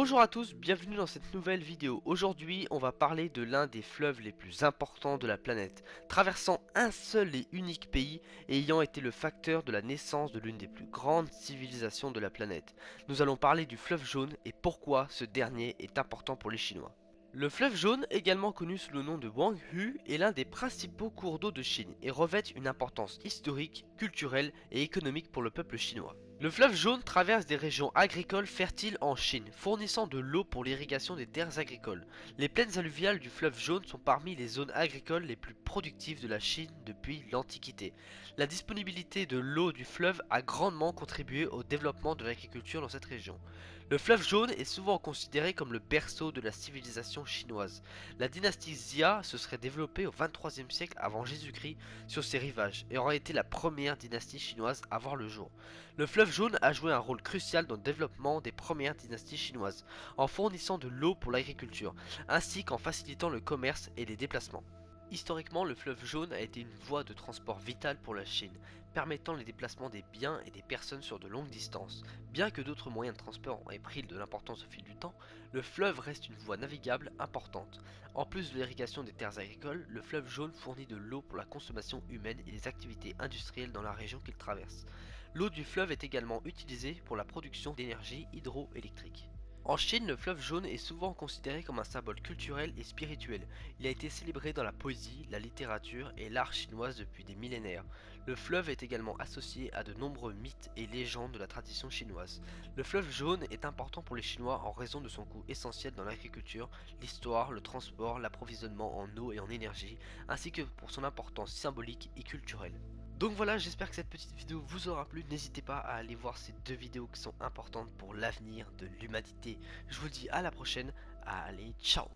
Bonjour à tous, bienvenue dans cette nouvelle vidéo. Aujourd'hui, on va parler de l'un des fleuves les plus importants de la planète, traversant un seul et unique pays et ayant été le facteur de la naissance de l'une des plus grandes civilisations de la planète. Nous allons parler du fleuve jaune et pourquoi ce dernier est important pour les Chinois. Le fleuve jaune, également connu sous le nom de Huanghu, est l'un des principaux cours d'eau de Chine et revêt une importance historique, culturelle et économique pour le peuple chinois. Le fleuve jaune traverse des régions agricoles fertiles en Chine, fournissant de l'eau pour l'irrigation des terres agricoles. Les plaines alluviales du fleuve jaune sont parmi les zones agricoles les plus productives de la Chine depuis l'Antiquité. La disponibilité de l'eau du fleuve a grandement contribué au développement de l'agriculture dans cette région. Le fleuve jaune est souvent considéré comme le berceau de la civilisation chinoise. La dynastie Xia se serait développée au XXIIIe siècle avant Jésus-Christ sur ses rivages et aurait été la première dynastie chinoise à voir le jour. Le fleuve jaune a joué un rôle crucial dans le développement des premières dynasties chinoises, en fournissant de l'eau pour l'agriculture, ainsi qu'en facilitant le commerce et les déplacements. Historiquement, le fleuve jaune a été une voie de transport vitale pour la Chine, permettant les déplacements des biens et des personnes sur de longues distances. Bien que d'autres moyens de transport aient pris de l'importance au fil du temps, le fleuve reste une voie navigable importante. En plus de l'irrigation des terres agricoles, le fleuve jaune fournit de l'eau pour la consommation humaine et les activités industrielles dans la région qu'il traverse. L'eau du fleuve est également utilisée pour la production d'énergie hydroélectrique. En Chine, le fleuve jaune est souvent considéré comme un symbole culturel et spirituel. Il a été célébré dans la poésie, la littérature et l'art chinoise depuis des millénaires. Le fleuve est également associé à de nombreux mythes et légendes de la tradition chinoise. Le fleuve jaune est important pour les Chinois en raison de son coût essentiel dans l'agriculture, l'histoire, le transport, l'approvisionnement en eau et en énergie, ainsi que pour son importance symbolique et culturelle. Donc voilà, j'espère que cette petite vidéo vous aura plu. N'hésitez pas à aller voir ces deux vidéos qui sont importantes pour l'avenir de l'humanité. Je vous dis à la prochaine. Allez, ciao!